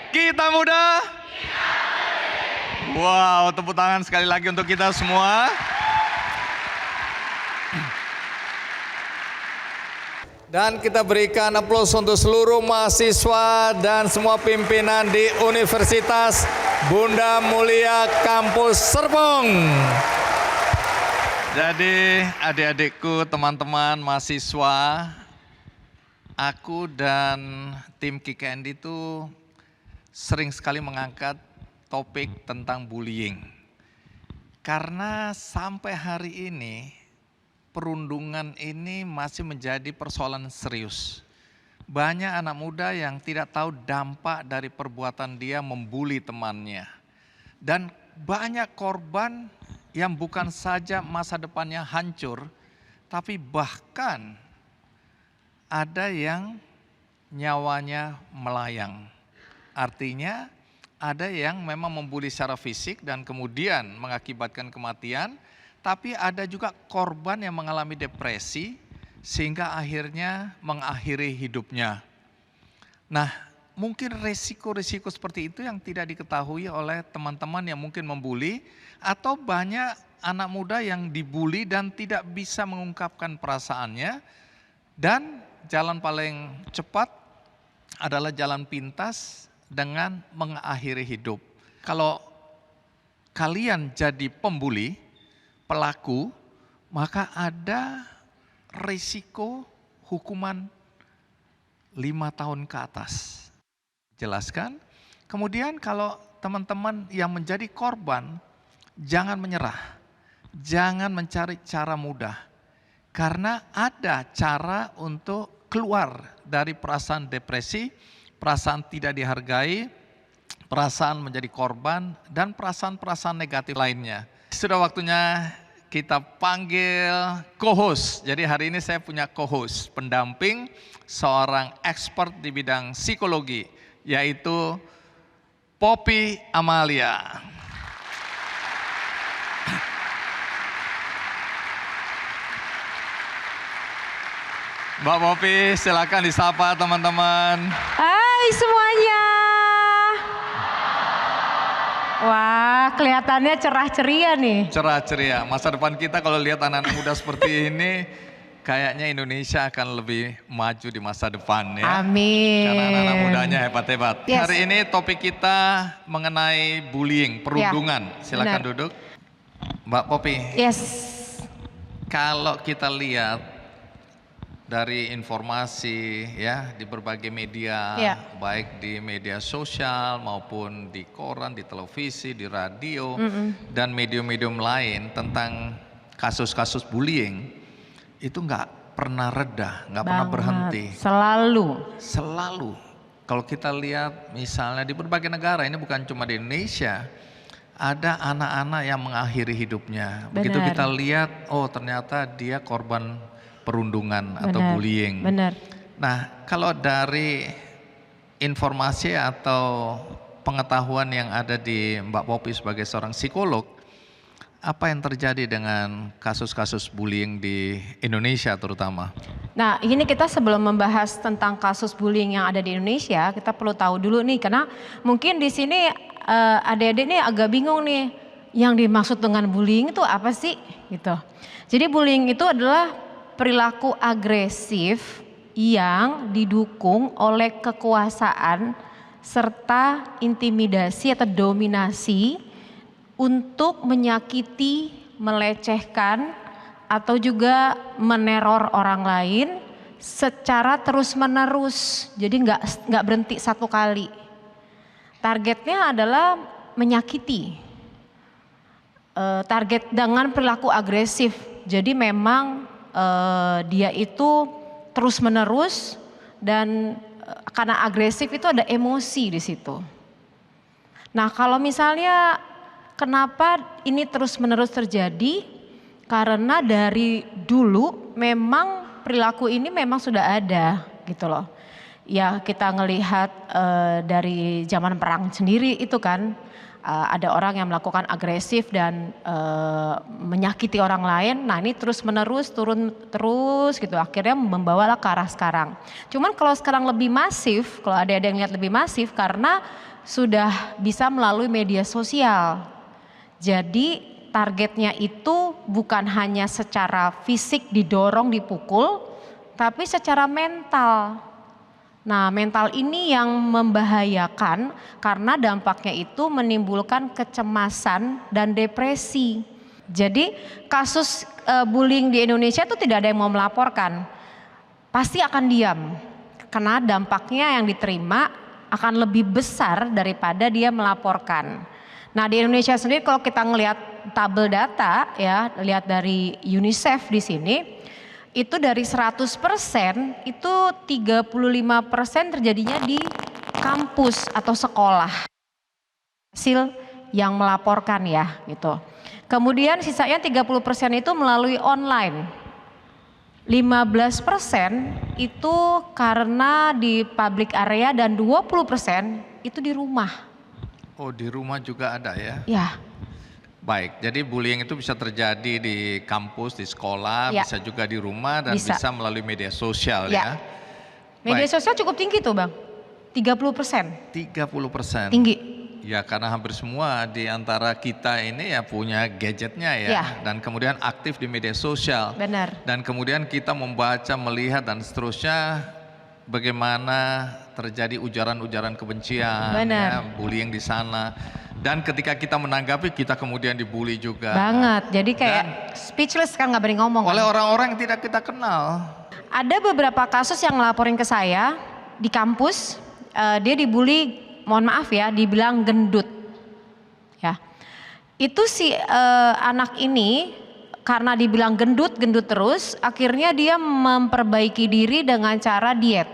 Kita muda. Wow, tepuk tangan sekali lagi untuk kita semua. Dan kita berikan aplaus untuk seluruh mahasiswa dan semua pimpinan di Universitas Bunda Mulia Kampus Serpong. Jadi adik-adikku, teman-teman mahasiswa, aku dan tim KKND itu sering sekali mengangkat topik tentang bullying. Karena sampai hari ini perundungan ini masih menjadi persoalan serius. Banyak anak muda yang tidak tahu dampak dari perbuatan dia membuli temannya. Dan banyak korban yang bukan saja masa depannya hancur, tapi bahkan ada yang nyawanya melayang. Artinya ada yang memang membuli secara fisik dan kemudian mengakibatkan kematian, tapi ada juga korban yang mengalami depresi sehingga akhirnya mengakhiri hidupnya. Nah, mungkin resiko-resiko seperti itu yang tidak diketahui oleh teman-teman yang mungkin membuli, atau banyak anak muda yang dibuli dan tidak bisa mengungkapkan perasaannya, dan jalan paling cepat adalah jalan pintas dengan mengakhiri hidup. Kalau kalian jadi pembuli, pelaku, maka ada risiko hukuman 5 tahun ke atas. Jelaskan. Kemudian kalau teman-teman yang menjadi korban, jangan menyerah. Jangan mencari cara mudah. Karena ada cara untuk keluar dari perasaan depresi, perasaan tidak dihargai, perasaan menjadi korban, dan perasaan-perasaan negatif lainnya. Sudah waktunya kita panggil co-host. Jadi hari ini saya punya co-host, pendamping seorang expert di bidang psikologi, yaitu Poppy Amalia. Mbak Poppy, silakan disapa teman-teman. Hai semuanya. Wah, kelihatannya cerah ceria nih. Cerah ceria. Masa depan kita kalau lihat anak-anak muda seperti ini, kayaknya Indonesia akan lebih maju di masa depan ya. Amin. Karena anak-anak mudanya hebat-hebat. Yes. Hari ini topik kita mengenai bullying, perundungan. Ya, silakan benar. duduk. Mbak Poppy. Yes. Kalau kita lihat dari informasi ya di berbagai media, Ya. baik di media sosial maupun di koran, di televisi, di radio, dan medium-medium lain tentang kasus-kasus bullying, itu nggak pernah reda, nggak pernah berhenti. Selalu. Kalau kita lihat misalnya di berbagai negara, ini bukan cuma di Indonesia, ada anak-anak yang mengakhiri hidupnya. Begitu kita lihat, oh ternyata dia korban perundungan atau bullying. Benar. Nah, kalau dari informasi atau pengetahuan yang ada di Mbak Poppy sebagai seorang psikolog, apa yang terjadi dengan kasus-kasus bullying di Indonesia terutama? Nah, ini kita sebelum membahas tentang kasus bullying yang ada di Indonesia, kita perlu tahu dulu nih, karena mungkin di sini adik-adik nih agak bingung nih, yang dimaksud dengan bullying itu apa sih? Gitu. Jadi bullying itu adalah perilaku agresif yang didukung oleh kekuasaan serta intimidasi atau dominasi untuk menyakiti, melecehkan, atau juga meneror orang lain secara terus-menerus. Jadi nggak berhenti satu kali. Targetnya adalah menyakiti. Target dengan perilaku agresif. Jadi memang dia itu terus menerus dan karena agresif itu ada emosi di situ. Nah, kalau misalnya kenapa ini terus menerus terjadi? Karena dari dulu memang perilaku ini memang sudah ada gitu loh. ya kita ngelihat dari zaman perang sendiri itu kan ada orang yang melakukan agresif dan menyakiti orang lain. Nah ini terus menerus turun terus gitu, akhirnya membawalah ke arah sekarang. Cuman kalau sekarang lebih masif, kalau ada yang lihat lebih masif karena sudah bisa melalui media sosial. Jadi targetnya itu bukan hanya secara fisik didorong dipukul, tapi secara mental. Nah, mental ini yang membahayakan karena dampaknya itu menimbulkan kecemasan dan depresi. Jadi kasus bullying di Indonesia itu tidak ada yang mau melaporkan. Pasti akan diam karena dampaknya yang diterima akan lebih besar daripada dia melaporkan. Nah, di Indonesia sendiri kalau kita ngelihat tabel data ya, lihat dari UNICEF di sini, itu dari 100% itu 35% terjadinya di kampus atau sekolah. Hasil yang melaporkan ya gitu. Kemudian sisanya 30% itu melalui online. 15% itu karena di public area dan 20% itu di rumah. Oh, di rumah juga ada ya? Ya. Baik, jadi bullying itu bisa terjadi di kampus, di sekolah, Ya. bisa juga di rumah dan bisa melalui media sosial Ya. ya. Media Baik. sosial cukup tinggi tuh Bang, 30%. 30%. Tinggi. Ya, karena hampir semua di antara kita ini ya punya gadgetnya ya, Ya. dan kemudian aktif di media sosial. Benar. Dan kemudian kita membaca, melihat dan seterusnya bagaimana terjadi ujaran-ujaran kebencian, Benar. ya, bullying di sana. Dan ketika kita menanggapi, kita kemudian dibully juga. Banget, jadi kayak speechless kan nggak berani ngomong. Oleh kan? orang-orang yang tidak kita kenal. Ada beberapa kasus yang ngelaporin ke saya di kampus, dia dibully, mohon maaf ya, dibilang gendut. Ya, itu si anak ini karena dibilang gendut terus, akhirnya dia memperbaiki diri dengan cara diet.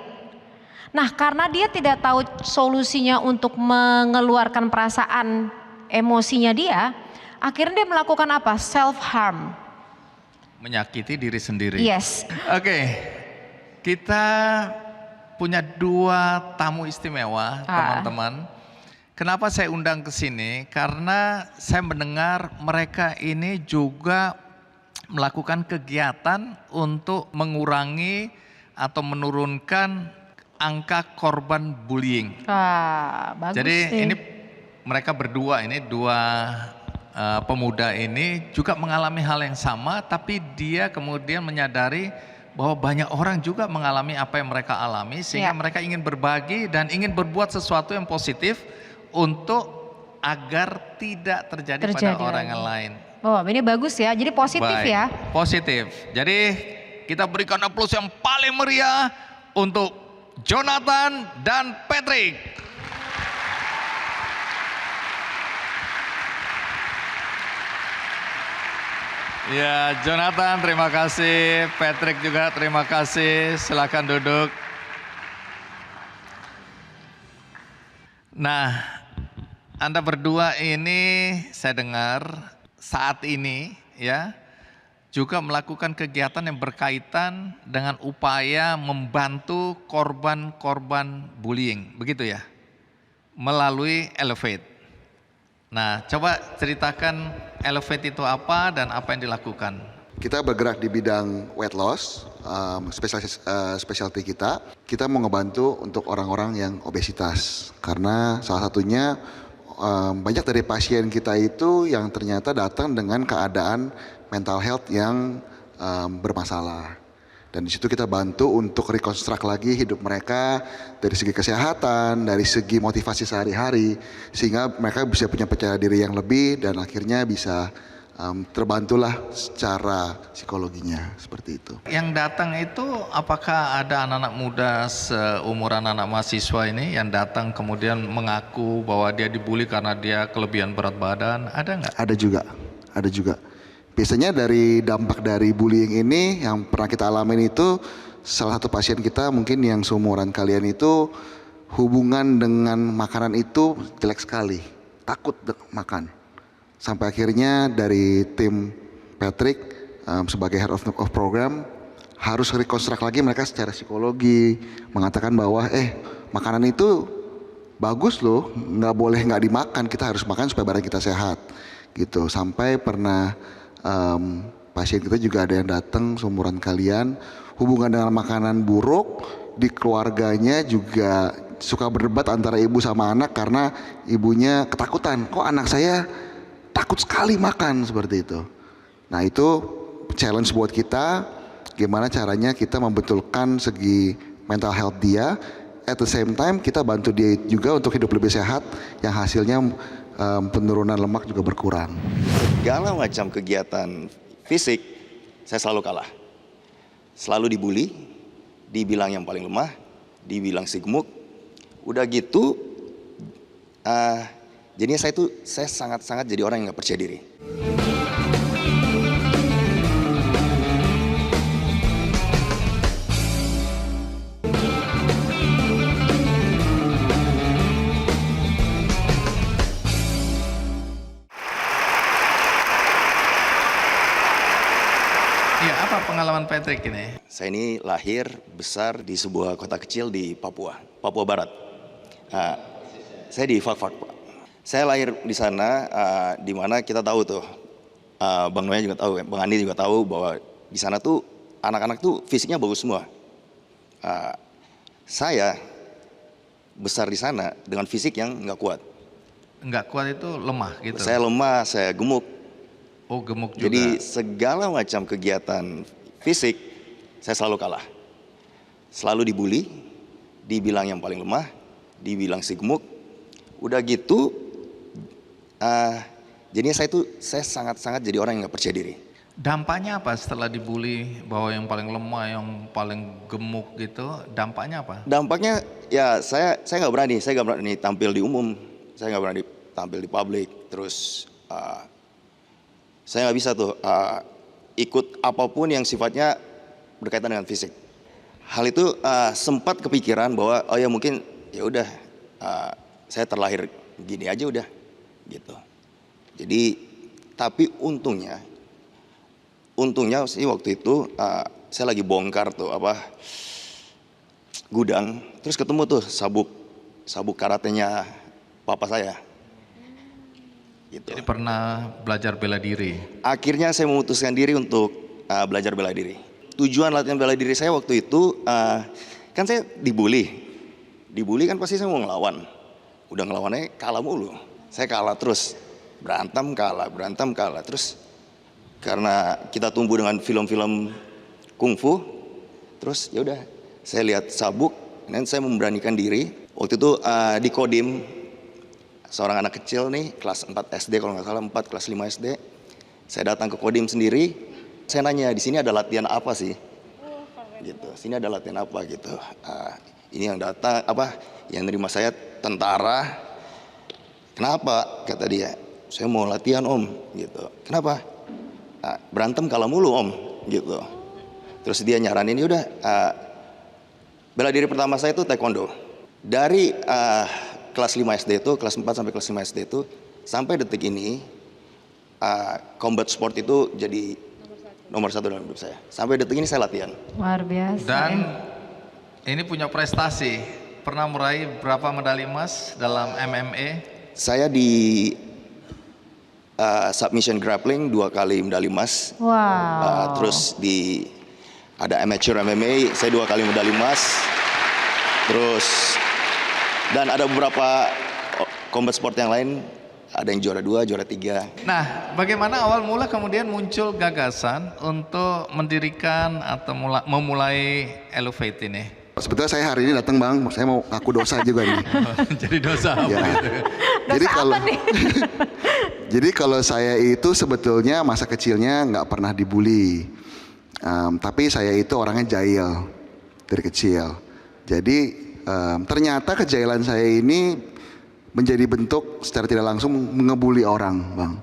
Nah, karena dia tidak tahu solusinya untuk mengeluarkan perasaan emosinya dia, akhirnya dia melakukan apa? Self harm. Menyakiti diri sendiri. Yes. Oke, kita punya 2 tamu istimewa, teman-teman. Kenapa saya undang ke sini? Karena saya mendengar mereka ini juga melakukan kegiatan untuk mengurangi atau menurunkan angka korban bullying. Bagus. Jadi sih. ini mereka berdua ini 2 pemuda ini juga mengalami hal yang sama, tapi dia kemudian menyadari bahwa banyak orang juga mengalami apa yang mereka alami, sehingga mereka ingin berbagi dan ingin berbuat sesuatu yang positif untuk agar tidak terjadi pada orang yang lain. Oh, ini bagus ya. Jadi positif. Baik, ya. Positif. Jadi kita berikan aplaus yang paling meriah untuk Jonathan dan Patrick. Ya, Jonathan terima kasih, Patrick juga terima kasih. Silakan duduk. Nah, Anda berdua ini saya dengar saat ini ya juga melakukan kegiatan yang berkaitan dengan upaya membantu korban-korban bullying, begitu ya? Melalui Elevate. Nah, coba ceritakan Elevate itu apa dan apa yang dilakukan. Kita bergerak di bidang weight loss, specialty kita. Kita mau ngebantu untuk orang-orang yang obesitas. Karena salah satunya banyak dari pasien kita itu yang ternyata datang dengan keadaan mental health yang bermasalah. Dan di situ kita bantu untuk rekonstruk lagi hidup mereka dari segi kesehatan, dari segi motivasi sehari-hari, sehingga mereka bisa punya percaya diri yang lebih dan akhirnya bisa terbantulah secara psikologinya, seperti itu. Yang datang itu apakah ada anak-anak muda seumuran anak mahasiswa ini yang datang kemudian mengaku bahwa dia dibully karena dia kelebihan berat badan, ada nggak? Ada juga. Biasanya dari dampak dari bullying ini yang pernah kita alamin itu, salah satu pasien kita mungkin yang seumuran kalian itu hubungan dengan makanan itu jelek sekali, takut makan. Sampai akhirnya dari tim Patrick sebagai head of program harus rekonstruk lagi mereka secara psikologi, mengatakan bahwa makanan itu bagus loh, nggak boleh nggak dimakan, kita harus makan supaya badan kita sehat gitu. Sampai pernah pasien kita juga ada yang datang seumuran kalian, hubungan dengan makanan buruk di keluarganya juga suka berdebat antara ibu sama anak karena ibunya ketakutan, kok anak saya takut sekali makan seperti itu. Nah itu challenge buat kita, gimana caranya kita membetulkan segi mental health dia, at the same time kita bantu dia juga untuk hidup lebih sehat yang hasilnya penurunan lemak juga berkurang. Segala macam kegiatan fisik saya selalu kalah, selalu dibully, dibilang yang paling lemah, dibilang si gemuk, udah gitu jadinya saya sangat-sangat jadi orang yang nggak percaya diri. Ya, apa pengalaman Patrick ini? Saya ini lahir besar di sebuah kota kecil di Papua Barat. Saya di Fak, Pak. Saya lahir di sana, di mana kita tahu tuh, Bang Noya juga tahu, Bang Andi juga tahu bahwa di sana tuh anak-anak tuh fisiknya bagus semua. Saya besar di sana dengan fisik yang nggak kuat. Nggak kuat itu lemah gitu? Saya lemah, saya gemuk. Oh, gemuk juga. Jadi segala macam kegiatan fisik saya selalu kalah. Selalu dibully, dibilang yang paling lemah, dibilang si gemuk. Udah gitu, jadinya saya sangat-sangat jadi orang yang nggak percaya diri. Dampaknya apa setelah dibully bahwa yang paling lemah, yang paling gemuk gitu? Dampaknya apa? Dampaknya ya saya nggak berani tampil di umum, saya nggak berani tampil di publik. Terus saya nggak bisa tuh ikut apapun yang sifatnya berkaitan dengan fisik. Hal itu sempat kepikiran bahwa oh ya mungkin ya udah saya terlahir gini aja udah gitu. Jadi tapi untungnya sih waktu itu saya lagi bongkar tuh gudang, terus ketemu tuh sabuk karatenya papa saya. Gitu. Jadi pernah belajar bela diri? Akhirnya saya memutuskan diri untuk belajar bela diri. Tujuan latihan bela diri saya waktu itu, kan saya dibully kan pasti saya mau ngelawan. Udah ngelawannya kalah mulu. Saya kalah terus, berantem kalah. Terus karena kita tumbuh dengan film-film kungfu, terus ya udah saya lihat sabuk, dan saya memberanikan diri. Waktu itu di Kodim, seorang anak kecil nih, kelas 4 SD kalau nggak salah, 4 kelas 5 SD. Saya datang ke Kodim sendiri, saya nanya, di sini ada latihan apa sih? Gitu, sini ada latihan apa gitu. Ini yang datang, yang nerima saya tentara. Kenapa? Kata dia, saya mau latihan om, gitu. Kenapa? Berantem kalah mulu om, gitu. Terus dia nyaranin, udah bela diri pertama saya itu taekwondo. Dari kelas 5 SD itu, kelas 4 sampai kelas 5 SD itu, sampai detik ini, combat sport itu jadi nomor 1 dalam hidup saya. Sampai detik ini saya latihan. Luar biasa. Dan ini punya prestasi, pernah meraih berapa medali emas dalam MMA? Saya di submission grappling 2 kali medali emas. Wow. Terus ada amateur MMA, saya 2 kali medali emas. Terus dan ada beberapa combat sport yang lain, ada yang juara 2, juara 3. Nah, bagaimana awal mula kemudian muncul gagasan untuk mendirikan atau memulai Elevate ini? Sebetulnya saya hari ini datang Bang, saya mau ngaku dosa juga nih. Jadi dosa apa Ya. gitu? Jadi kalau saya itu sebetulnya masa kecilnya nggak pernah dibully, tapi saya itu orangnya jahil dari kecil. Jadi ternyata kejailan saya ini menjadi bentuk secara tidak langsung mengebuli orang, Bang.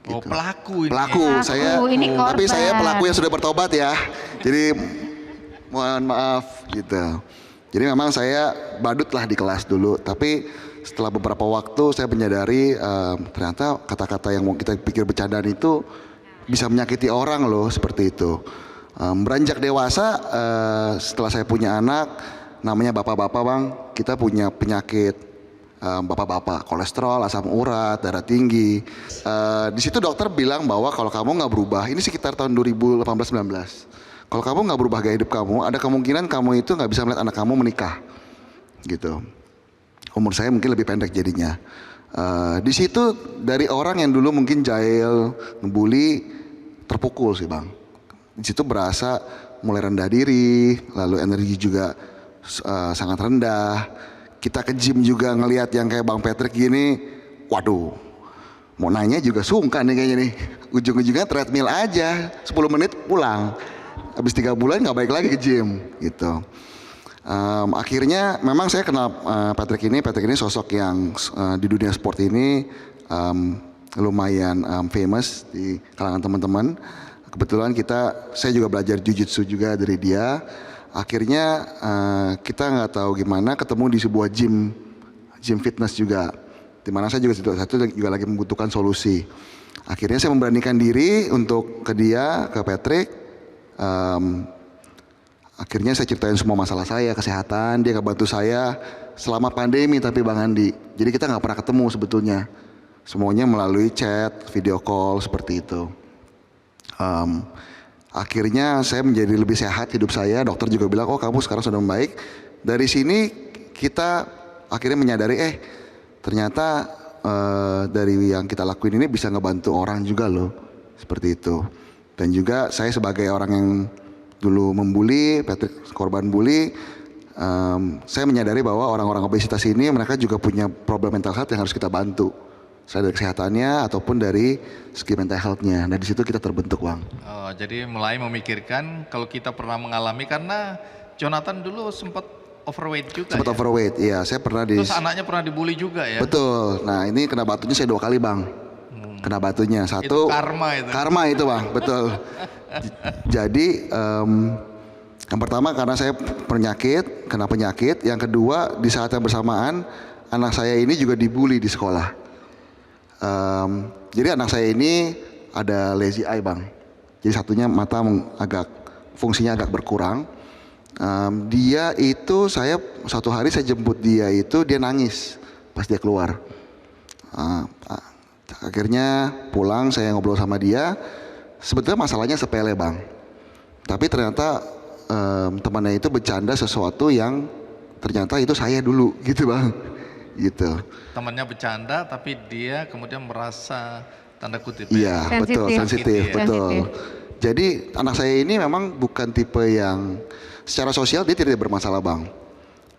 Oh, Gitu. pelaku ini. Pelaku, saya. ini Tapi saya korban. pelaku yang sudah bertobat ya. Jadi mohon maaf gitu. Jadi memang saya badut lah di kelas dulu. Tapi setelah beberapa waktu saya menyadari ternyata kata-kata yang mau kita pikir bercandaan itu bisa menyakiti orang loh, seperti itu. Beranjak dewasa, setelah saya punya anak, namanya bapak-bapak bang, kita punya penyakit bapak-bapak, kolesterol, asam urat, darah tinggi. Di situ dokter bilang bahwa kalau kamu nggak berubah, ini sekitar tahun 2018-19. Kalau kamu nggak berubah gaya hidup kamu, ada kemungkinan kamu itu nggak bisa melihat anak kamu menikah, gitu. Umur saya mungkin lebih pendek jadinya. Di situ dari orang yang dulu mungkin jahil, ngebully, terpukul sih bang. Di situ berasa mulai rendah diri, lalu energi juga sangat rendah. Kita ke gym juga ngelihat yang kayak Bang Patrick gini, waduh, mau nanya juga sungkan nih kayaknya nih. Ujung-ujungnya treadmill aja, 10 menit pulang. Habis 3 bulan nggak balik lagi ke gym, gitu. Akhirnya memang saya kenal Patrick ini sosok yang di dunia sport ini lumayan famous di kalangan teman-teman. Kebetulan saya juga belajar jujitsu juga dari dia. Akhirnya kita nggak tahu gimana ketemu di sebuah gym fitness juga, dimana saya juga lagi membutuhkan solusi. Akhirnya saya memberanikan diri untuk ke Patrick. Akhirnya saya ceritain semua masalah saya, kesehatan, dia ngebantu saya selama pandemi tapi Bang Andi. Jadi kita nggak pernah ketemu sebetulnya. Semuanya melalui chat, video call seperti itu. Akhirnya saya menjadi lebih sehat hidup saya. Dokter juga bilang, oh kamu sekarang sudah membaik. Dari sini kita akhirnya menyadari, ternyata dari yang kita lakuin ini bisa ngebantu orang juga loh. Seperti itu. Dan juga saya sebagai orang yang dulu membuli, Patrick korban bully, saya menyadari bahwa orang-orang obesitas ini mereka juga punya problem mental health yang harus kita bantu. Saya dari kesehatannya ataupun dari segi mental health-nya. Nah di situ kita terbentuk bang. Oh, jadi mulai memikirkan kalau kita pernah mengalami, karena Jonathan dulu sempat overweight juga. Sempat overweight, iya. Saya pernah Terus anaknya pernah dibully juga ya? Betul. Nah ini kena batunya saya 2 kali bang. Kena batunya. Satu. Itu karma itu. Karma itu bang, betul. Jadi yang pertama karena saya kena penyakit. Yang kedua di saat yang bersamaan anak saya ini juga dibully di sekolah. Jadi anak saya ini ada lazy eye bang. Jadi satunya mata fungsinya agak berkurang. Dia itu suatu hari saya jemput dia nangis pas dia keluar. Akhirnya pulang saya ngobrol sama dia. Sebetulnya masalahnya sepele bang. Tapi ternyata temannya itu bercanda sesuatu yang ternyata itu saya dulu gitu bang. Gitu. Temannya bercanda tapi dia kemudian merasa tanda kutip. Iya betul, sensitif, ya. betul. Jadi anak saya ini memang bukan tipe yang secara sosial dia tidak bermasalah bang.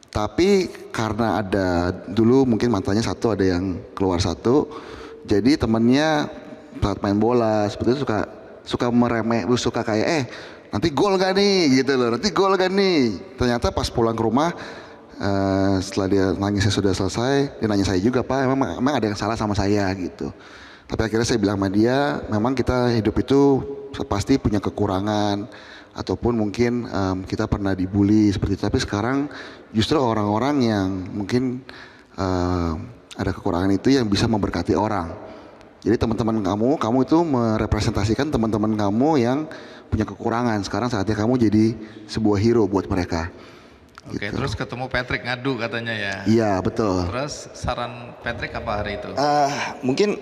Tapi karena ada dulu mungkin matanya satu ada yang keluar satu. Jadi temennya saat main bola seperti itu suka meremeh, suka kayak nanti gol gak nih gitu loh, nanti gol gak nih. Ternyata pas pulang ke rumah setelah dia nangisnya sudah selesai, dia nanya saya juga, Pak emang ada yang salah sama saya gitu. Tapi akhirnya saya bilang sama dia, memang kita hidup itu pasti punya kekurangan ataupun mungkin kita pernah dibully seperti itu. Tapi sekarang justru orang-orang yang mungkin ada kekurangan itu yang bisa memberkati orang. Jadi teman-teman kamu itu merepresentasikan teman-teman kamu yang punya kekurangan. Sekarang saatnya kamu jadi sebuah hero buat mereka. Oke, gitu. Terus ketemu Patrick ngadu katanya ya? Iya betul. Terus saran Patrick apa hari itu? Mungkin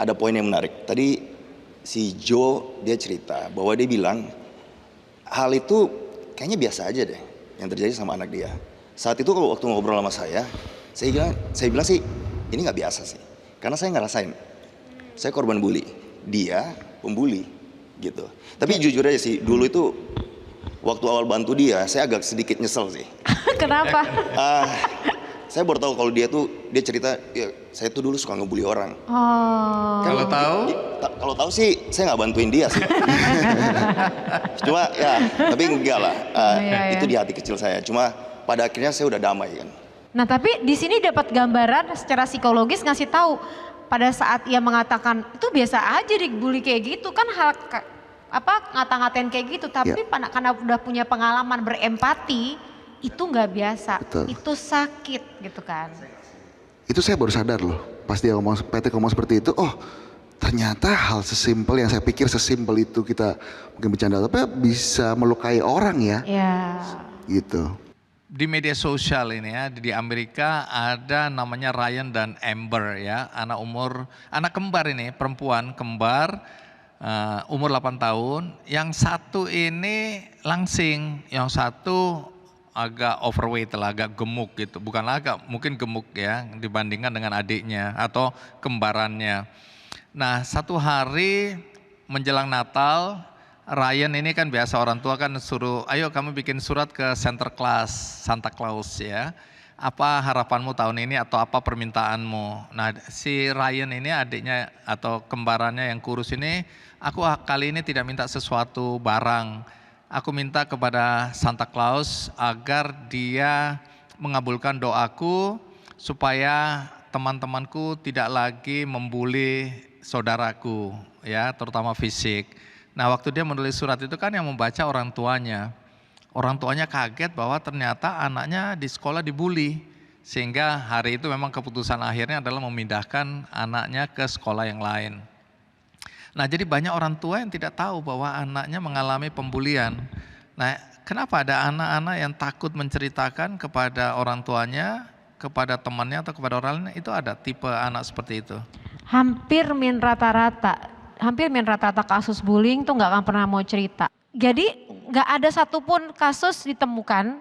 ada poin yang menarik. Tadi si Joe dia cerita bahwa dia bilang hal itu kayaknya biasa aja deh yang terjadi sama anak dia. Saat itu kalau waktu ngobrol sama saya bilang sih ini nggak biasa sih, karena saya ngerasain, saya korban bully, dia pembuli, gitu. Tapi jujur aja sih, dulu itu waktu awal bantu dia, saya agak sedikit nyesel sih. Kenapa? Saya baru tahu kalau dia cerita, ya, saya tuh dulu suka ngebully orang. Oh. Kalau tahu sih saya nggak bantuin dia sih. Cuma ya, tapi enggak lah. Itu di hati kecil saya. Cuma pada akhirnya saya udah damai kan. Nah tapi di sini dapat gambaran secara psikologis ngasih tahu pada saat ia mengatakan itu biasa aja dibully kayak gitu kan hal ngata-ngatain kayak gitu, tapi karena udah punya pengalaman berempati itu nggak biasa. Betul. Itu sakit gitu kan. Itu saya baru sadar loh pas dia Patrick ngomong seperti itu, oh ternyata hal sesimpel yang saya pikir sesimpel itu kita mungkin bercanda, tapi bisa melukai orang ya. Ya. Gitu. Di media sosial ini ya, di Amerika ada namanya Ryan dan Amber ya, anak kembar ini, perempuan kembar, umur 8 tahun. Yang satu ini langsing, yang satu agak overweight lah, agak gemuk gitu. Bukan agak, mungkin gemuk ya dibandingkan dengan adiknya atau kembarannya. Nah, satu hari menjelang Natal, Ryan ini kan biasa orang tua kan suruh, ayo kamu bikin surat ke Santa Claus ya. Apa harapanmu tahun ini atau apa permintaanmu? Nah, si Ryan ini adiknya atau kembarannya yang kurus ini, aku kali ini tidak minta sesuatu barang. Aku minta kepada Santa Claus agar dia mengabulkan doaku supaya teman-temanku tidak lagi membuli saudaraku ya, terutama fisik. Nah, waktu dia menulis surat itu kan yang membaca orang tuanya. Orang tuanya kaget bahwa ternyata anaknya di sekolah dibully. Sehingga hari itu memang keputusan akhirnya adalah memindahkan anaknya ke sekolah yang lain. Nah, jadi banyak orang tua yang tidak tahu bahwa anaknya mengalami pembulian. Nah, kenapa ada anak-anak yang takut menceritakan kepada orang tuanya, kepada temannya atau kepada orang lain? Itu ada tipe anak seperti itu. Hampir min rata-rata kasus bullying tuh nggak akan pernah mau cerita. Jadi nggak ada satupun kasus ditemukan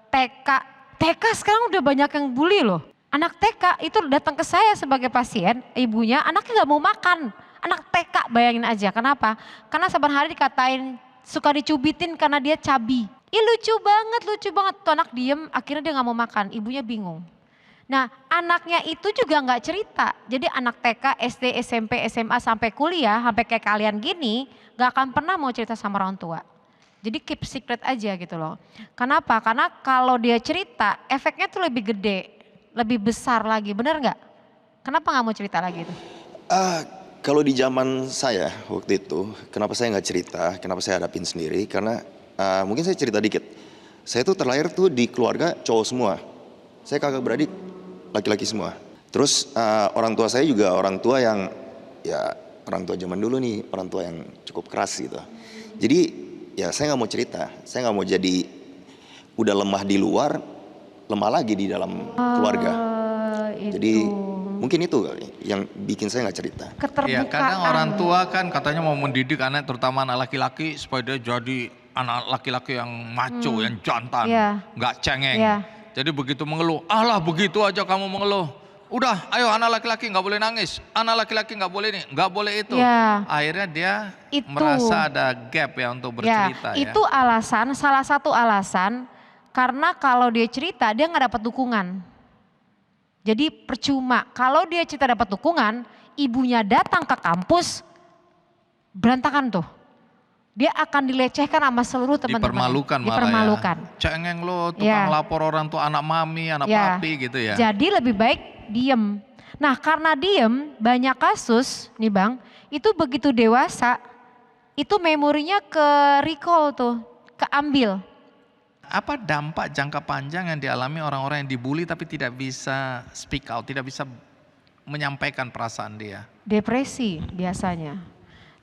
TK sekarang udah banyak yang bully loh. Anak TK itu datang ke saya sebagai pasien, ibunya anaknya nggak mau makan. Anak TK bayangin aja, kenapa? Karena saban hari dikatain suka dicubitin karena dia cabi. Ih lucu banget, tuh anak diem akhirnya dia nggak mau makan, ibunya bingung. Nah, anaknya itu juga nggak cerita. Jadi anak TK, SD, SMP, SMA sampai kuliah, sampai kayak kalian gini, nggak akan pernah mau cerita sama orang tua. Jadi keep secret aja gitu loh. Kenapa? Karena kalau dia cerita, efeknya tuh lebih gede, lebih besar lagi. Bener nggak? Kenapa nggak mau cerita lagi itu? Kalau di zaman saya waktu itu, kenapa saya nggak cerita? Kenapa saya hadapin sendiri? Karena mungkin saya cerita dikit. Saya tuh terlahir tuh di keluarga cowok semua. Saya kakak beradik laki-laki semua. Terus orang tua saya juga orang tua yang ya orang tua zaman dulu nih, orang tua yang cukup keras gitu. Jadi ya saya nggak mau cerita, saya nggak mau jadi udah lemah di luar, lemah lagi di dalam keluarga. Jadi mungkin itu yang bikin saya nggak cerita. Ya kadang orang tua kan katanya mau mendidik anak, terutama anak laki-laki supaya dia jadi anak laki-laki yang maco, yang jantan, nggak cengeng. Jadi begitu mengeluh, alah begitu aja kamu mengeluh. Udah, ayo anak laki-laki nggak boleh nangis, anak laki-laki nggak boleh ini, nggak boleh itu. Akhirnya dia merasa ada gap ya untuk bercerita. Itu alasan, salah satu alasan karena kalau dia cerita dia nggak dapat dukungan. Jadi percuma, kalau dia cerita dapat dukungan, ibunya datang ke kampus, berantakan tuh. Dia akan dilecehkan sama seluruh teman-teman. Dipermalukan. Cengeng lo, tukang lapor orang tua, anak mami, anak papi gitu ya. Jadi lebih baik diem. Nah karena diem, banyak kasus nih Bang, itu begitu dewasa, itu memorinya ke recall tuh, keambil. Apa dampak jangka panjang yang dialami orang-orang yang dibully tapi tidak bisa speak out, tidak bisa menyampaikan perasaan dia? Depresi biasanya.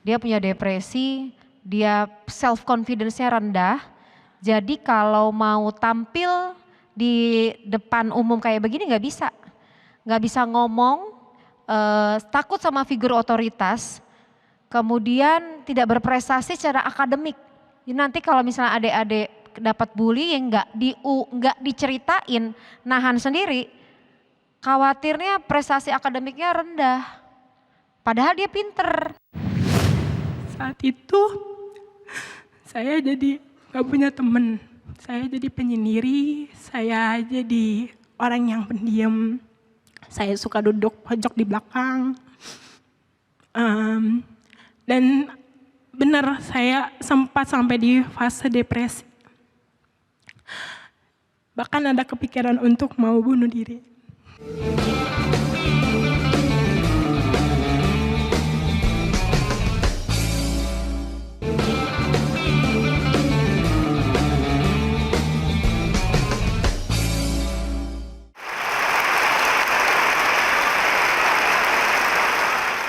Dia punya depresi, dia self confidence-nya rendah. Jadi kalau mau tampil di depan umum kayak begini nggak bisa. Nggak bisa ngomong, takut sama figur otoritas. Kemudian tidak berprestasi secara akademik. Nanti kalau misalnya adik-adik dapat bullying nggak diceritain, nahan sendiri, khawatirnya prestasi akademiknya rendah. Padahal dia pinter. Saat itu saya jadi gak punya temen, saya jadi penyendiri, saya jadi orang yang pendiam, saya suka duduk pojok di belakang. Dan benar saya sempat sampai di fase depresi. Bahkan ada kepikiran untuk mau bunuh diri.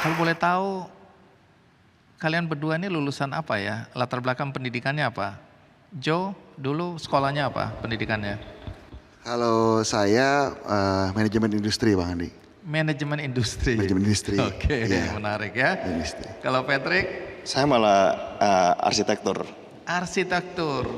Kalau boleh tahu, kalian berdua ini lulusan apa ya? Latar belakang pendidikannya apa? Jo, dulu sekolahnya apa pendidikannya? Kalau saya manajemen industri Bang Andi. Manajemen industri. Manajemen industri. Oke, Iya. menarik ya. Industri. Kalau Patrick? Saya malah arsitektur. Arsitektur.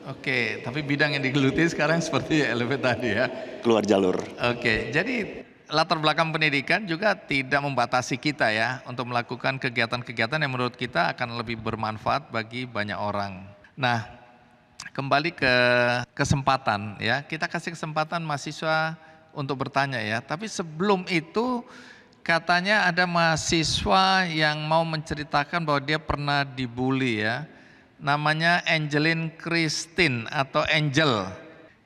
Oke, tapi bidang yang digeluti sekarang seperti Elevate tadi ya. Keluar jalur. Oke, jadi latar belakang pendidikan juga tidak membatasi kita ya untuk melakukan kegiatan-kegiatan yang menurut kita akan lebih bermanfaat bagi banyak orang. Nah, kembali ke kesempatan ya, kita kasih kesempatan mahasiswa untuk bertanya ya. Tapi sebelum itu katanya ada mahasiswa yang mau menceritakan bahwa dia pernah dibully ya. Namanya Angeline Christine atau Angel.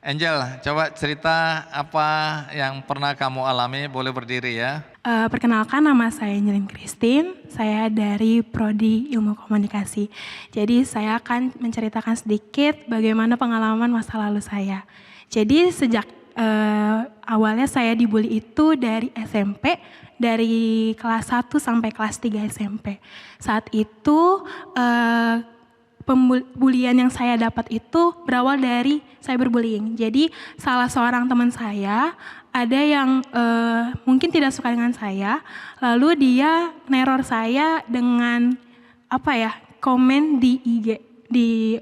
Angel, coba cerita apa yang pernah kamu alami, boleh berdiri ya. Perkenalkan, nama saya Angeline Christine, saya dari Prodi Ilmu Komunikasi. Jadi saya akan menceritakan sedikit bagaimana pengalaman masa lalu saya. Jadi sejak awalnya saya dibully itu dari SMP, dari kelas 1 sampai kelas 3 SMP. Saat itu pembulian yang saya dapat itu berawal dari cyberbullying. Jadi salah seorang teman saya ada yang mungkin tidak suka dengan saya, lalu dia neror saya dengan komen di IG, di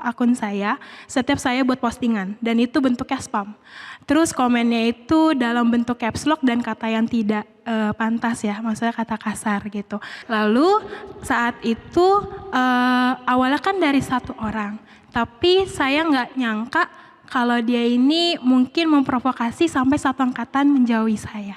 akun saya setiap saya buat postingan, dan itu bentuknya spam. Terus komennya itu dalam bentuk caps lock dan kata yang tidak pantas ya, maksudnya kata kasar gitu. Lalu saat itu awalnya kan dari satu orang, tapi saya nggak nyangka kalau dia ini mungkin memprovokasi sampai satu angkatan menjauhi saya.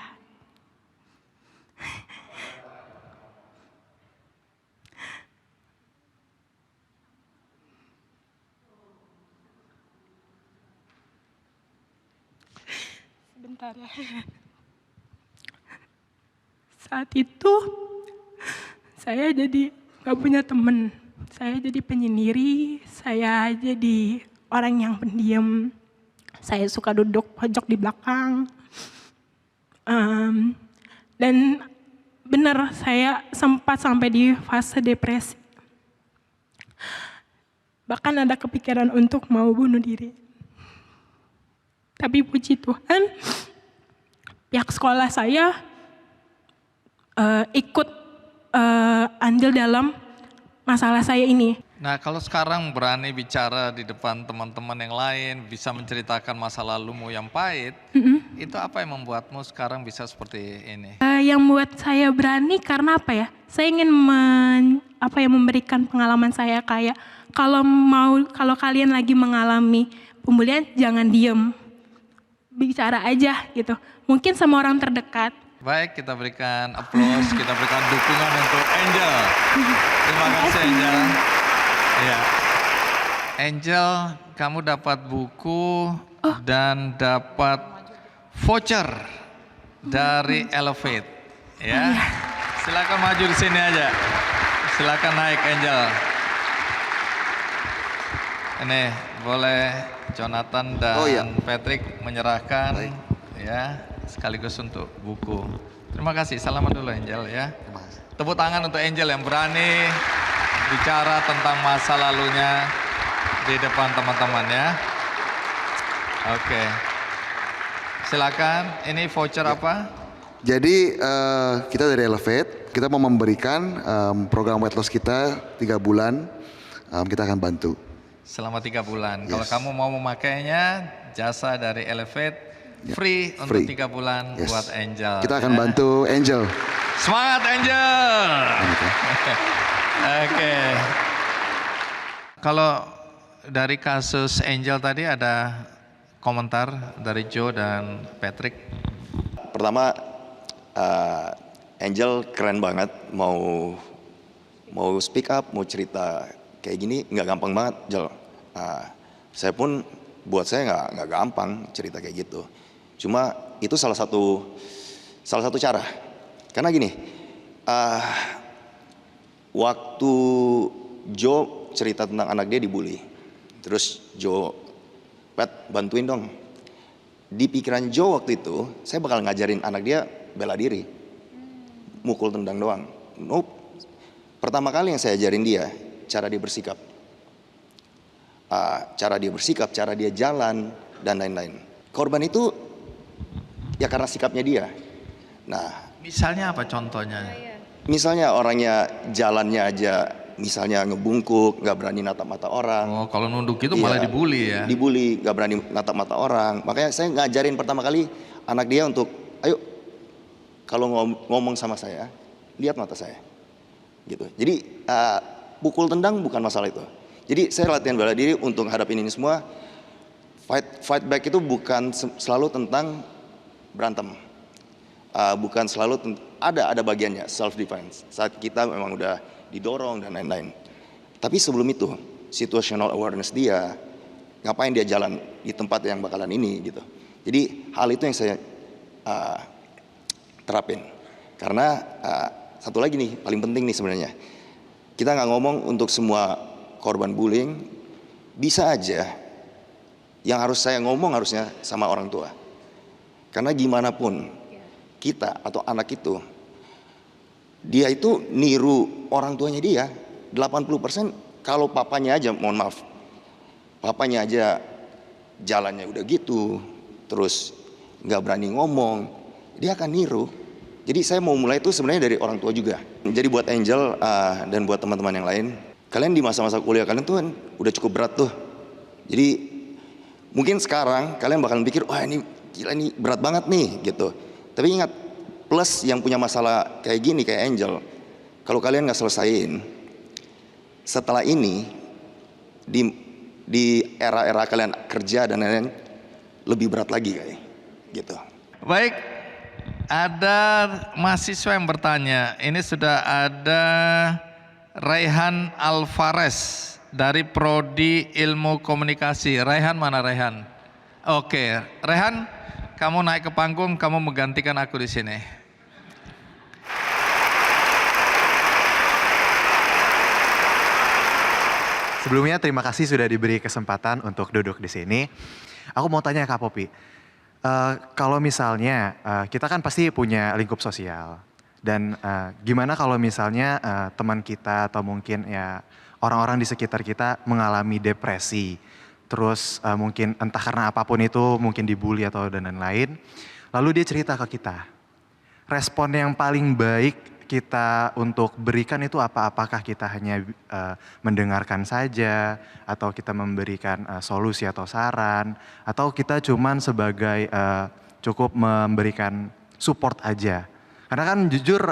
Sebentar ya. Saat itu saya jadi gak punya temen. Saya jadi penyendiri, saya jadi orang yang pendiam. Saya suka duduk pojok di belakang. Dan benar saya sempat sampai di fase depresi. Bahkan ada kepikiran untuk mau bunuh diri. Tapi puji Tuhan, pihak sekolah saya ikut andil dalam masalah saya ini. Nah, kalau sekarang berani bicara di depan teman-teman yang lain, bisa menceritakan masa lalumu yang pahit, itu apa yang membuatmu sekarang bisa seperti ini? Yang membuat saya berani karena apa ya? Saya ingin memberikan pengalaman saya kayak kalau kalian lagi mengalami pembulian, jangan diem, bicara aja gitu. Mungkin sama orang terdekat. Baik, kita berikan aplaus, kita berikan dukungan untuk Angel. Terima kasih Angel. Ya. Angel, kamu dapat buku dan dapat voucher dari Elevate. Ya. Silakan maju di sini aja. Silakan naik Angel. Ini boleh Jonathan dan Patrick menyerahkan ya, sekaligus untuk buku. Terima kasih. Selamat dulu Angel ya. Tepuk tangan untuk Angel yang berani bicara tentang masa lalunya di depan teman-teman ya. Oke. Silakan. Ini voucher apa? Jadi kita dari Elevate, kita mau memberikan program weight loss kita 3 bulan, kita akan bantu. Selama 3 bulan. Kalau kamu mau memakainya, jasa dari Elevate free untuk 3 bulan buat Angel. Kita akan bantu Angel. Semangat Angel! Oke. Kalau dari kasus Angel tadi ada komentar dari Joe dan Patrick? Pertama, Angel keren banget, mau speak up, mau cerita kayak gini nggak gampang banget, Jel. Saya pun buat saya nggak gampang cerita kayak gitu. Cuma itu salah satu cara. Karena gini, waktu Joe cerita tentang anak dia dibully, terus Joe, Pat bantuin dong. Di pikiran Joe waktu itu, saya bakal ngajarin anak dia bela diri. mukul tendang doang. Nope. Pertama kali yang saya ajarin dia, cara dia bersikap. Cara dia jalan, dan lain-lain. Korban itu ya karena sikapnya dia. Nah, Misalnya apa contohnya? misalnya orangnya jalannya aja, misalnya ngebungkuk, nggak berani natap mata orang. Oh, kalau nunduk itu malah Iya, dibully ya? Dibully, nggak berani natap mata orang. Makanya saya ngajarin pertama kali anak dia untuk, ayo kalau ngomong sama saya, lihat mata saya. Gitu. Jadi pukul tendang bukan masalah itu. Jadi saya latihan bela diri untuk hadapin ini semua. Fight back itu bukan selalu tentang berantem. Bukan selalu ada bagiannya self defense. Saat kita memang udah didorong dan lain-lain. Tapi sebelum itu, situational awareness dia, ngapain dia jalan di tempat yang bakalan ini gitu. Jadi hal itu yang saya terapin. Karena satu lagi nih, paling penting nih sebenarnya. Kita nggak ngomong untuk semua korban bullying, bisa aja yang harus saya ngomong harusnya sama orang tua. Karena gimana pun kita atau anak itu, dia itu niru orang tuanya dia. 80% kalau papanya aja, mohon maaf, papanya aja jalannya udah gitu, terus nggak berani ngomong, dia akan niru. Jadi saya mau mulai itu sebenarnya dari orang tua juga. Jadi buat Angel dan buat teman-teman yang lain, kalian di masa-masa kuliah kalian tuh kan udah cukup berat tuh. Jadi mungkin sekarang kalian bakal pikir, wah ini gila, ini berat banget nih gitu. Tapi ingat, plus yang punya masalah kayak gini, kayak Angel, kalau kalian nggak selesain, setelah ini di era-era kalian kerja dan lain-lain lebih berat lagi kayak gitu. Baik, ada mahasiswa yang bertanya. Ini sudah ada Raihan Alvarez dari Prodi Ilmu Komunikasi. Raihan mana Raihan? Oke, Raihan, kamu naik ke panggung, kamu menggantikan aku di sini. Sebelumnya terima kasih sudah diberi kesempatan untuk duduk di sini. Aku mau tanya Kak Popi, kalau misalnya kita kan pasti punya lingkup sosial, dan gimana kalau misalnya teman kita atau mungkin ya orang-orang di sekitar kita mengalami depresi, terus mungkin entah karena apapun itu, mungkin dibully atau dan lain-lain, lalu dia cerita ke kita. Respon yang paling baik kita untuk berikan itu apa? Apakah kita hanya mendengarkan saja, atau kita memberikan solusi atau saran, atau kita cuman sebagai cukup memberikan support aja? Karena kan jujur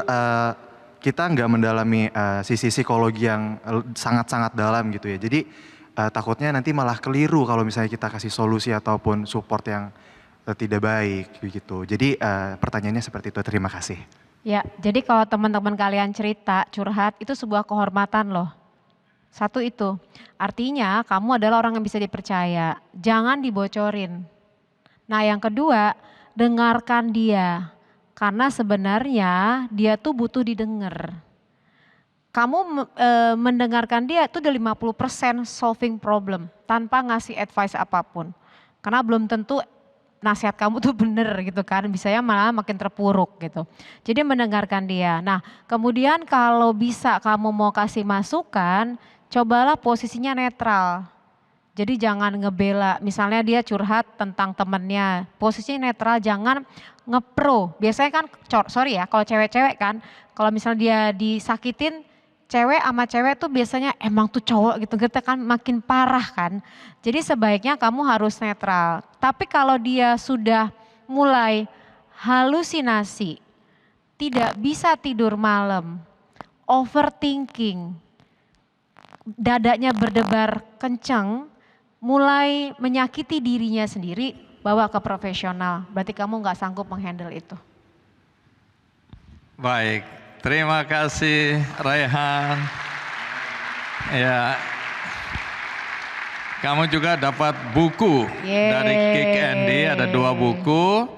kita nggak mendalami sisi psikologi yang sangat-sangat dalam gitu ya. Jadi takutnya nanti malah keliru kalau misalnya kita kasih solusi ataupun support yang tidak baik gitu. Jadi pertanyaannya seperti itu. Terima kasih. Ya, jadi kalau teman-teman kalian cerita, curhat, itu sebuah kehormatan loh. Satu itu, artinya kamu adalah orang yang bisa dipercaya, jangan dibocorin. Nah yang kedua, dengarkan dia, karena sebenarnya dia tuh butuh didengar. Kamu mendengarkan dia itu udah 50% solving problem, tanpa ngasih advice apapun. Karena belum tentu nasihat kamu tuh bener gitu kan, bisanya malah makin terpuruk gitu. Jadi mendengarkan dia. Nah kemudian kalau bisa kamu mau kasih masukan, cobalah posisinya netral. Jadi jangan ngebela, misalnya dia curhat tentang temennya, posisinya netral, jangan ngepro. Biasanya kan, sorry ya, kalau cewek-cewek kan, kalau misalnya dia disakitin, cewek sama cewek tuh biasanya emang tuh cowok gitu, kita kan makin parah kan. Jadi sebaiknya kamu harus netral. Tapi kalau dia sudah mulai halusinasi, tidak bisa tidur malam, overthinking, dadanya berdebar kencang, mulai menyakiti dirinya sendiri, bawa ke profesional. Berarti kamu nggak sanggup menghandle itu. Baik, terima kasih Raihan. Ya, kamu juga dapat buku dari Kick Andy, ada 2 buku.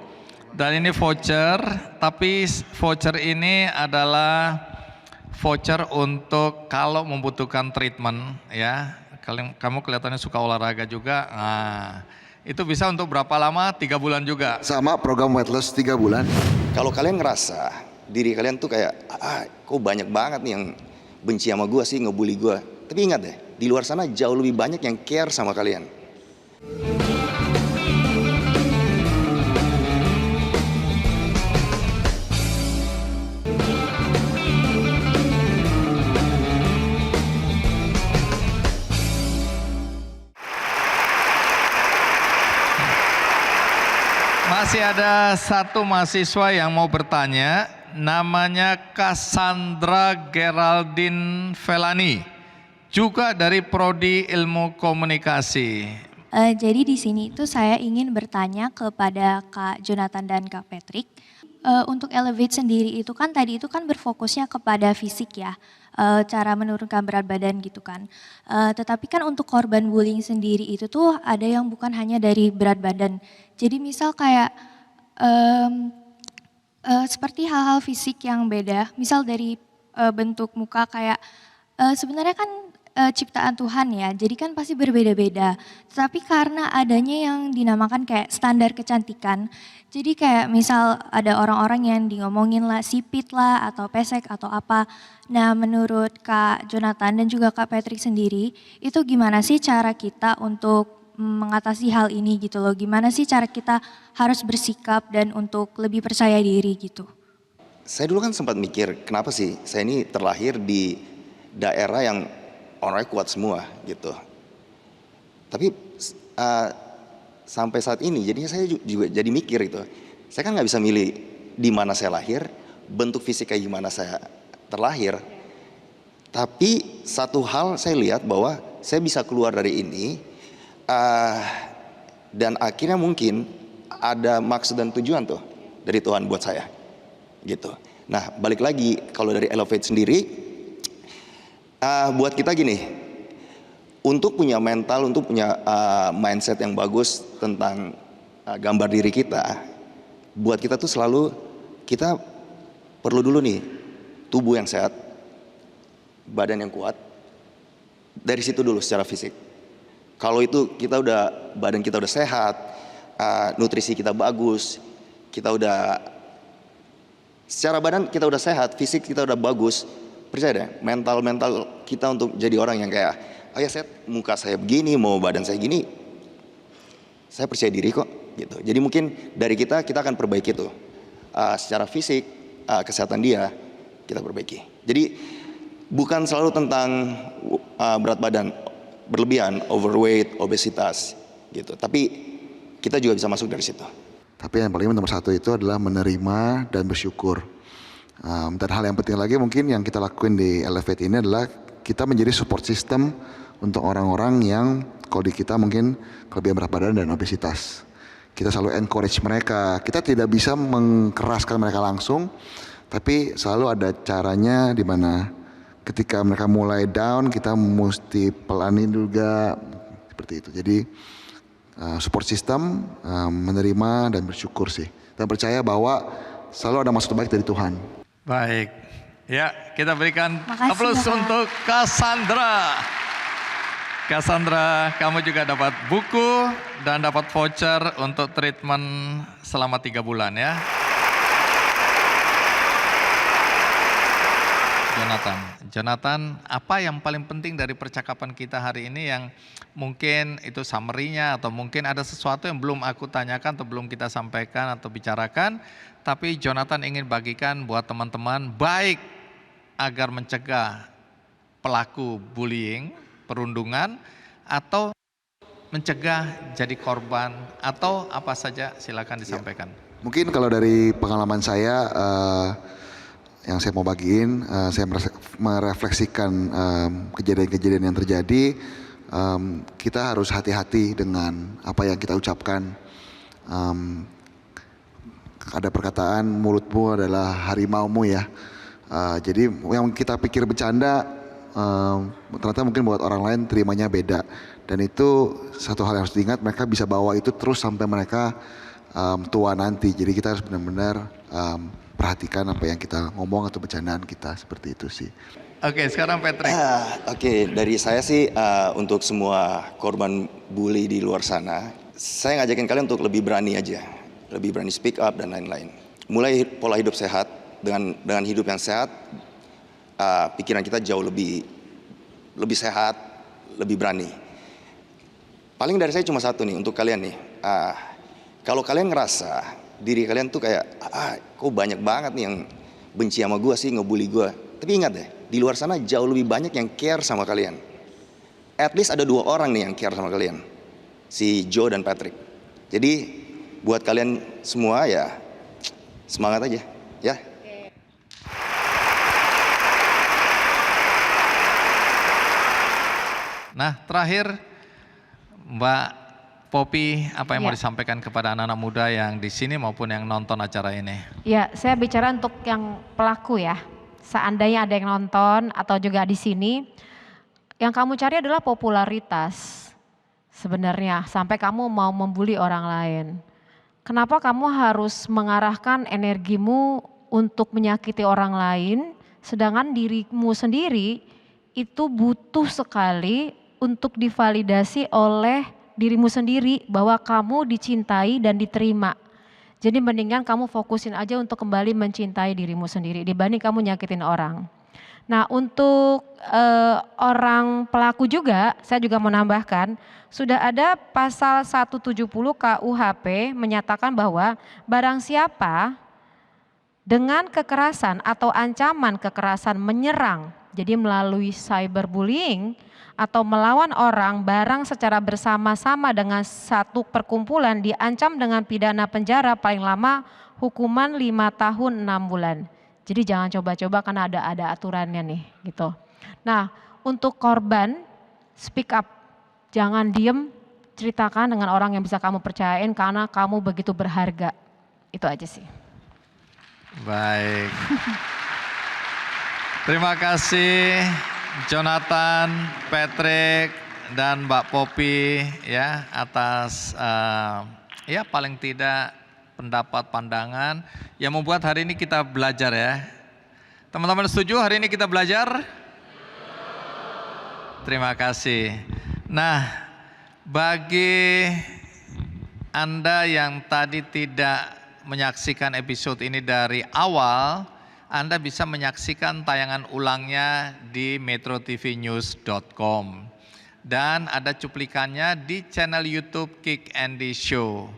Dan ini voucher, tapi voucher ini adalah voucher untuk kalau membutuhkan treatment ya. Kamu kelihatannya suka olahraga juga, nah itu bisa untuk berapa lama? 3 bulan juga. Sama program weight loss 3 bulan. Kalau kalian ngerasa diri kalian tuh kayak, kok banyak banget nih yang benci sama gue sih, ngebully gue. Tapi ingat deh, di luar sana jauh lebih banyak yang care sama kalian. Masih ada satu mahasiswa yang mau bertanya, namanya Cassandra Geraldine Felani, juga dari Prodi Ilmu Komunikasi. Jadi di sini itu saya ingin bertanya kepada Kak Jonathan dan Kak Patrick. Untuk Elevate sendiri itu kan tadi itu kan berfokusnya kepada fisik ya, cara menurunkan berat badan gitu kan. Tetapi kan untuk korban bullying sendiri itu tuh ada yang bukan hanya dari berat badan. Jadi misal kayak seperti hal-hal fisik yang beda, misal dari bentuk muka kayak sebenarnya kan ciptaan Tuhan ya, jadi kan pasti berbeda-beda. Tetapi karena adanya yang dinamakan kayak standar kecantikan, jadi kayak misal ada orang-orang yang ngomongin lah sipit lah atau pesek atau apa. Nah menurut Kak Jonathan dan juga Kak Patrick sendiri, itu gimana sih cara kita untuk mengatasi hal ini gitu loh? Gimana sih cara kita harus bersikap dan untuk lebih percaya diri gitu? Saya dulu kan sempat mikir, kenapa sih saya ini terlahir di daerah yang orangnya kuat semua gitu. Tapi sampai saat ini jadinya saya juga jadi mikir gitu. Saya kan nggak bisa milih di mana saya lahir, bentuk fisik kayak gimana saya terlahir. Tapi satu hal saya lihat bahwa saya bisa keluar dari ini dan akhirnya mungkin ada maksud dan tujuan tuh dari Tuhan buat saya gitu. Nah balik lagi kalau dari Elevate sendiri, buat kita gini, untuk punya mental, untuk punya mindset yang bagus tentang gambar diri kita, buat kita tuh selalu kita perlu dulu nih tubuh yang sehat, badan yang kuat, dari situ dulu secara fisik. Kalau itu badan kita udah sehat, nutrisi kita bagus, kita udah secara badan kita udah sehat, fisik kita udah bagus. Percaya deh, mental kita untuk jadi orang yang kayak, oh ya muka saya begini, mau badan saya gini, saya percaya diri kok gitu. Jadi mungkin dari kita akan perbaiki tuh secara fisik, kesehatan dia kita perbaiki. Jadi bukan selalu tentang berat badan berlebihan, overweight, obesitas gitu. Tapi kita juga bisa masuk dari situ. Tapi yang paling nomor satu itu adalah menerima dan bersyukur. Dan hal yang penting lagi mungkin yang kita lakuin di Elevate ini adalah kita menjadi support system untuk orang-orang yang kalau di kita mungkin kelebihan berat badan dan obesitas. Kita selalu encourage mereka. Kita tidak bisa mengkeraskan mereka langsung, tapi selalu ada caranya di mana ketika mereka mulai down kita mesti pelanin juga seperti itu. Jadi support system, menerima dan bersyukur sih. Dan percaya bahwa selalu ada maksud baik dari Tuhan. Baik, ya kita berikan Makasih, aplaus Bapak. untuk Cassandra. Cassandra, kamu juga dapat buku dan dapat voucher untuk treatment selama 3 bulan ya. Jonathan, apa yang paling penting dari percakapan kita hari ini yang mungkin itu summary-nya atau mungkin ada sesuatu yang belum aku tanyakan atau belum kita sampaikan atau bicarakan, tapi Jonathan ingin bagikan buat teman-teman baik agar mencegah pelaku bullying, perundungan, atau mencegah jadi korban atau apa saja, silakan disampaikan. Ya, mungkin kalau dari pengalaman saya yang saya mau bagiin, saya merefleksikan kejadian-kejadian yang terjadi. Kita harus hati-hati dengan apa yang kita ucapkan. Ada perkataan mulutmu adalah harimaumu ya. Jadi yang kita pikir bercanda ternyata mungkin buat orang lain terimanya beda. Dan itu satu hal yang harus diingat, mereka bisa bawa itu terus sampai mereka tua nanti. Jadi kita harus benar-benar perhatikan apa yang kita ngomong atau bercandaan kita, seperti itu sih. Oke, sekarang Patrick. Oke, dari saya sih untuk semua korban bully di luar sana, saya ngajakin kalian untuk lebih berani aja, lebih berani speak up dan lain-lain. Mulai pola hidup sehat dengan hidup yang sehat, pikiran kita jauh lebih sehat, lebih berani. Paling dari saya cuma satu nih untuk kalian nih. Kalau kalian ngerasa diri kalian tuh kayak, kok banyak banget nih yang benci sama gue sih, ngebully gue. Tapi ingat deh, di luar sana jauh lebih banyak yang care sama kalian. At least ada 2 orang nih yang care sama kalian. Si Joe dan Patrick. Jadi buat kalian semua ya semangat aja ya. Nah, terakhir Mbak Poppy, apa yang mau disampaikan kepada anak-anak muda yang di sini maupun yang nonton acara ini? Ya, saya bicara untuk yang pelaku ya. Seandainya ada yang nonton atau juga di sini, yang kamu cari adalah popularitas sebenarnya, sampai kamu mau membuli orang lain. Kenapa kamu harus mengarahkan energimu untuk menyakiti orang lain, sedangkan dirimu sendiri itu butuh sekali untuk divalidasi oleh dirimu sendiri bahwa kamu dicintai dan diterima. Jadi mendingan kamu fokusin aja untuk kembali mencintai dirimu sendiri dibanding kamu nyakitin orang. Nah, untuk orang pelaku juga, saya juga mau nambahkan, sudah ada pasal 170 KUHP menyatakan bahwa barang siapa dengan kekerasan atau ancaman kekerasan menyerang, jadi melalui cyberbullying atau melawan orang barang secara bersama-sama dengan satu perkumpulan diancam dengan pidana penjara paling lama hukuman 5 tahun 6 bulan. Jadi jangan coba-coba karena ada aturannya nih gitu. Nah, untuk korban speak up. Jangan diem, ceritakan dengan orang yang bisa kamu percayain karena kamu begitu berharga. Itu aja sih. Baik. Terima kasih Jonathan, Patrick, dan Mbak Poppy ya atas ya paling tidak pendapat pandangan yang membuat hari ini kita belajar ya. Teman-teman setuju hari ini kita belajar? Terima kasih. Nah, bagi Anda yang tadi tidak menyaksikan episode ini dari awal, Anda bisa menyaksikan tayangan ulangnya di metrotvnews.com dan ada cuplikannya di channel YouTube Kick Andy Show.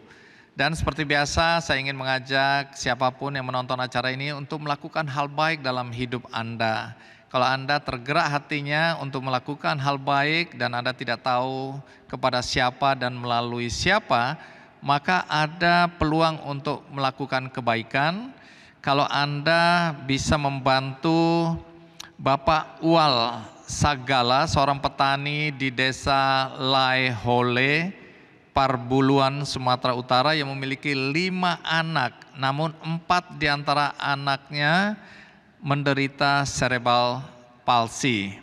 Dan seperti biasa saya ingin mengajak siapapun yang menonton acara ini untuk melakukan hal baik dalam hidup Anda. Kalau Anda tergerak hatinya untuk melakukan hal baik dan Anda tidak tahu kepada siapa dan melalui siapa, maka ada peluang untuk melakukan kebaikan. Kalau Anda bisa membantu Bapak Uwal Sagala, seorang petani di desa Laihole, Parbuluan, Sumatera Utara yang memiliki 5 anak, namun 4 di antara anaknya menderita cerebral palsy.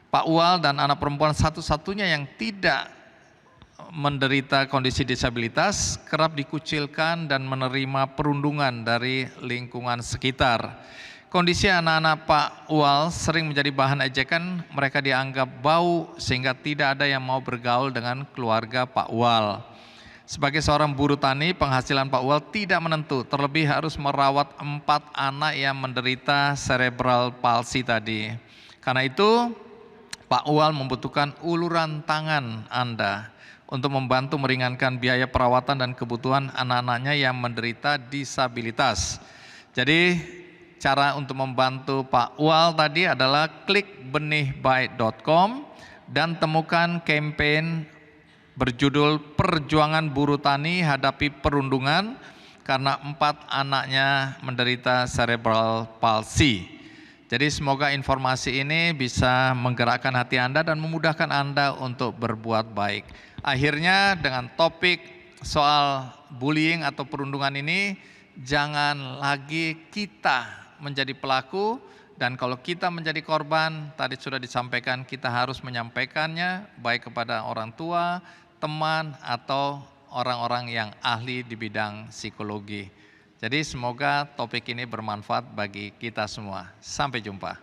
Pak Uwal dan anak perempuan satu-satunya yang tidak menderita kondisi disabilitas kerap dikucilkan dan menerima perundungan dari lingkungan sekitar. Kondisi anak-anak Pak Uwal sering menjadi bahan ejekan, mereka dianggap bau sehingga tidak ada yang mau bergaul dengan keluarga Pak Uwal. Sebagai seorang buruh tani, penghasilan Pak Uwal tidak menentu, terlebih harus merawat 4 anak yang menderita cerebral palsy tadi. Karena itu, Pak Uwal membutuhkan uluran tangan Anda untuk membantu meringankan biaya perawatan dan kebutuhan anak-anaknya yang menderita disabilitas. Jadi cara untuk membantu Pak Uwal tadi adalah klik benihbaik.com dan temukan campaign berjudul Perjuangan Buruh Tani Hadapi Perundungan karena 4 anaknya menderita cerebral palsy. Jadi semoga informasi ini bisa menggerakkan hati Anda dan memudahkan Anda untuk berbuat baik. Akhirnya dengan topik soal bullying atau perundungan ini, jangan lagi kita menjadi pelaku, dan kalau kita menjadi korban, tadi sudah disampaikan kita harus menyampaikannya baik kepada orang tua, teman, atau orang-orang yang ahli di bidang psikologi. Jadi semoga topik ini bermanfaat bagi kita semua. Sampai jumpa.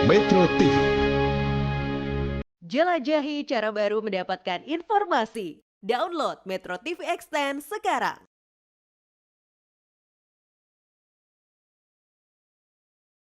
Metro TV. Jelajahi cara baru mendapatkan informasi. Download Metro TV Extend sekarang.